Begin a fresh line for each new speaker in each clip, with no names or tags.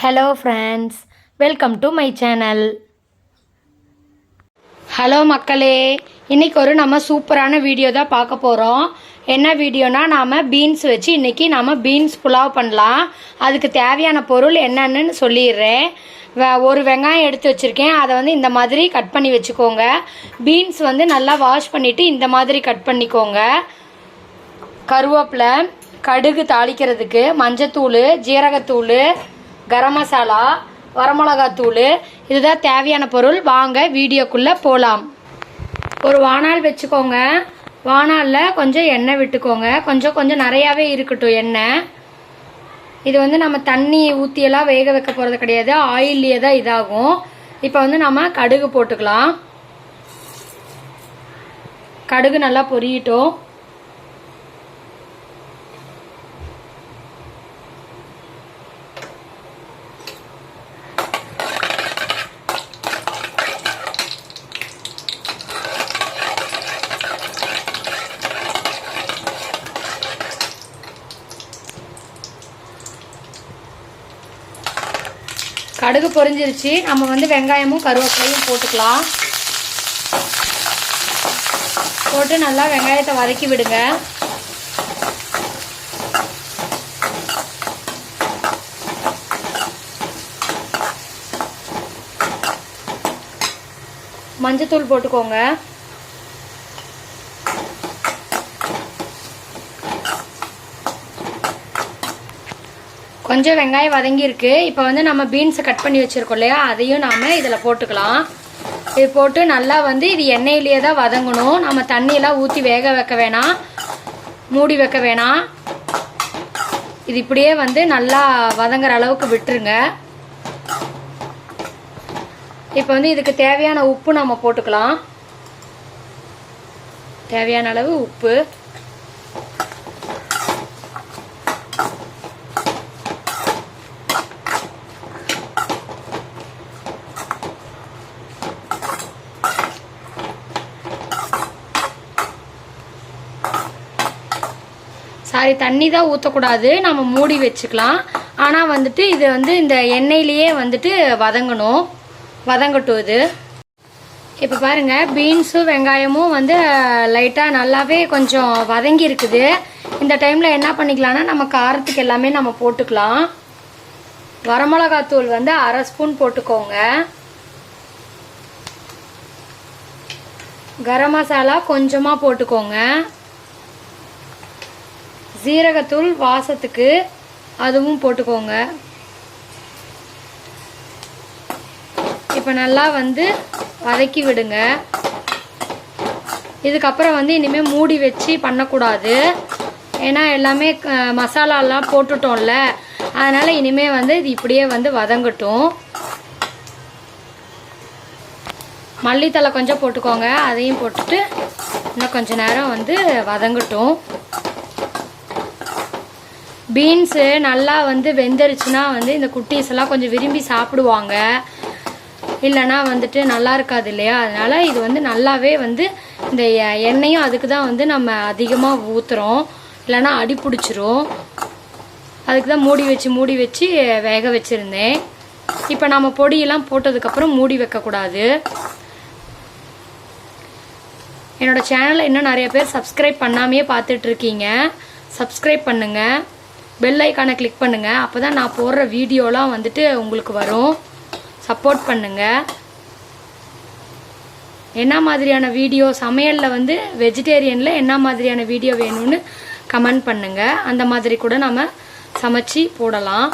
Hello friends, welcome to my channel. Hello மக்களே, இன்றைக்கி நம்ம சூப்பரான வீடியோ தான் பார்க்க போகிறோம். என்ன வீடியோனா, நாம் பீன்ஸ் வச்சு இன்றைக்கி நாம் பீன்ஸ் புலாவ் பண்ணலாம். அதுக்கு தேவையான பொருள் என்னென்னு சொல்லிடுறேன். ஒரு வெங்காயம் எடுத்து வச்சுருக்கேன், அதை இந்த மாதிரி கட் பண்ணி வச்சுக்கோங்க. பீன்ஸ் நல்லா வாஷ் பண்ணிவிட்டு இந்த மாதிரி கட் பண்ணிக்கோங்க. கருவேப்பிலை, கடுகு தாளிக்கிறதுக்கு, மஞ்சத்தூள், ஜீரகத்தூள், கரம் மசாலா, வரமிளகாத்தூள், இதுதான் தேவையான பொருள். வாங்க வீடியோக்குள்ளே போகலாம். ஒரு வாணால் வச்சுக்கோங்க. வாணாலில் கொஞ்சம் எண்ணெய் விட்டுக்கோங்க. கொஞ்சம் நிறையாவே இருக்கட்டும் எண்ணெய். இது நம்ம தண்ணி ஊற்றியெல்லாம் வேக வைக்க போகிறது கிடையாது, ஆயில்லையே தான் இதாகும். இப்போ நம்ம கடுகு போட்டுக்கலாம். கடுகு நல்லா பொரியட்டும். கடுகு பொரிஞ்சிருச்சு. நம்ம வெங்காயமும் கருவேப்பிலையும் போட்டுக்கலாம். போட்டு நல்லா வெங்காயத்தை வதக்கி விடுங்க. மஞ்சத்தூள் போட்டுக்கோங்க. கொஞ்சம் வெங்காயம் வதங்கியிருக்கு. இப்போ நம்ம பீன்ஸை கட் பண்ணி வச்சுருக்கோம் இல்லையா, அதையும் நாம் இதில் போட்டுக்கலாம். இது போட்டு நல்லா இது எண்ணெயிலேயே தான் வதங்கணும். நம்ம தண்ணியெல்லாம் ஊற்றி வேக வைக்க வேணாம், மூடி வைக்க வேணாம். இது இப்படியே நல்லா வதங்குற அளவுக்கு விட்டுருங்க. இப்போ இதுக்கு தேவையான உப்பு நம்ம போட்டுக்கலாம். தேவையான அளவு உப்பு. சாரி, தண்ணி தான் ஊற்றக்கூடாது, நம்ம மூடி வச்சுக்கலாம். ஆனால் இது இந்த எண்ணெயிலேயே வதங்கணும், வதங்கட்டும் இது. இப்போ பாருங்கள், பீன்ஸும் வெங்காயமும் லைட்டாக நல்லாவே கொஞ்சம் வதங்கி இருக்குது. இந்த டைமில் என்ன பண்ணிக்கலாம்னா, நம்ம காரத்துக்கு எல்லாமே நம்ம போட்டுக்கலாம். வரமிளகாத்தூள் 1/2 ஸ்பூன் போட்டுக்கோங்க. கரம் மசாலா கொஞ்சமாக போட்டுக்கோங்க. ஜீரகத்தூள் வாசத்துக்கு அதுவும் போட்டுக்கோங்க. இப்போ நல்லா வதக்கி விடுங்க. இதுக்கப்புறம் இனிமேல் மூடி வச்சு பண்ணக்கூடாது. ஏன்னா எல்லாமே மசாலாலாம் போட்டுட்டோம்ல, அதனால் இனிமேல் இது இப்படியே வதங்கட்டும். மல்லித்தலை கொஞ்சம் போட்டுக்கோங்க. அதையும் போட்டுட்டு இன்னும் கொஞ்சம் நேரம் வதங்கட்டும். பீன்ஸு நல்லா வெந்துருச்சுன்னா இந்த குட்டீஸ் எல்லாம் கொஞ்சம் விரும்பி சாப்பிடுவாங்க. இல்லைன்னா நல்லா இருக்காது இல்லையா, அதனால் இது நல்லாவே இந்த எண்ணெயும் அதுக்கு தான் நம்ம அதிகமாக ஊற்றுறோம், இல்லைன்னா அடி பிடிச்சிரும். அதுக்கு தான் மூடி வச்சு வேக வச்சுருந்தேன். இப்போ நம்ம பொடியெல்லாம் போட்டதுக்கப்புறம் மூடி வைக்கக்கூடாது. என்னோடய சேனலை இன்னும் நிறைய பேர் சப்ஸ்கிரைப் பண்ணாமையே பார்த்துட்ருக்கீங்க. சப்ஸ்கிரைப் பண்ணுங்கள், பெல் ஐக்கானை கிளிக் பண்ணுங்கள். அப்போ தான் நான் போடுற வீடியோலாம் உங்களுக்கு வரும். சப்போர்ட் பண்ணுங்கள். என்ன மாதிரியான வீடியோ சமையலில் வெஜிடேரியனில் என்ன மாதிரியான வீடியோ வேணும்னு கமெண்ட் பண்ணுங்கள். அந்த மாதிரி கூட நம்ம சமைச்சு போடலாம்.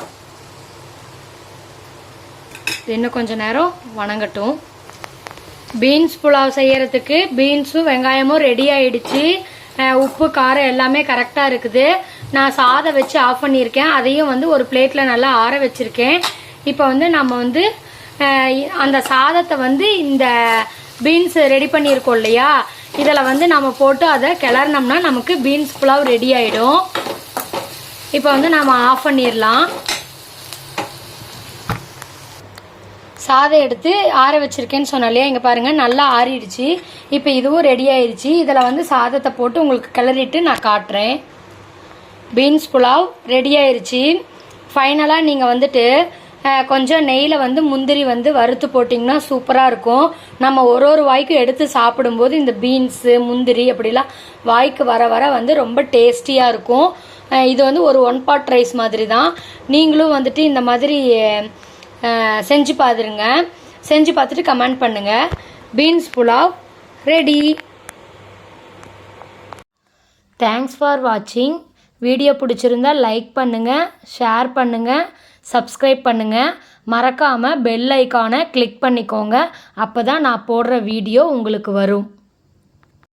இன்னும் கொஞ்சம் நேரம் வணங்கட்டும். பீன்ஸ் புலாவ் செய்யறதுக்கு பீன்ஸும் வெங்காயமும் ரெடி ஆயிடுச்சு. உப்பு காரம் எல்லாமே கரெக்டாக இருக்குது. நான் சாதம் வச்சு ஆஃப் பண்ணியிருக்கேன். அதையும் ஒரு பிளேட்டில் நல்லா ஆற வச்சுருக்கேன். இப்போ நம்ம அந்த சாதத்தை இந்த பீன்ஸ் ரெடி பண்ணியிருக்கோம் இல்லையா, இதில் நம்ம போட்டு அதை கிளறினோம்னா நமக்கு பீன்ஸ் புலாவ் ரெடி ஆகிடும். இப்போ நம்ம ஆஃப் பண்ணிடலாம். சாதம் எடுத்து ஆற வச்சுருக்கேன்னு சொன்னேன் இல்லையா, இங்கே பாருங்கள் நல்லா ஆறிடுச்சு. இப்போ இதுவும் ரெடி ஆயிடுச்சு. இதில் சாதத்தை போட்டு உங்களுக்கு கிளறிட்டு நான் காட்டுறேன். பீன்ஸ் புலாவ் ரெடி ஆயிடுச்சு. ஃபைனலாக நீங்கள் கொஞ்சம் நெய்யில் வந்து முந்திரி வந்து வறுத்து போட்டிங்கன்னா சூப்பராக இருக்கும். நம்ம ஒரு வாய்க்கும் எடுத்து சாப்பிடும்போது இந்த பீன்ஸு முந்திரி அப்படிலாம் வாய்க்கு வர வர வந்து ரொம்ப டேஸ்டியாக இருக்கும். இது வந்து ஒரு 1 pot ரைஸ் மாதிரி தான். நீங்களும் வந்துட்டு இந்த மாதிரி செஞ்சு பார்த்துருங்க. செஞ்சு பார்த்துட்டு கமெண்ட் பண்ணுங்கள். Beans pulao ready. Thanks for வாட்சிங். வீடியோ பிடிச்சிருந்தா லைக் பண்ணுங்கள், ஷேர் பண்ணுங்கள், சப்ஸ்கிரைப் பண்ணுங்கள். மறக்காமல் பெல் ஐக்கானை கிளிக் பண்ணிக்கோங்க. அப்போ தான் நான் போடுற வீடியோ உங்களுக்கு வரும்.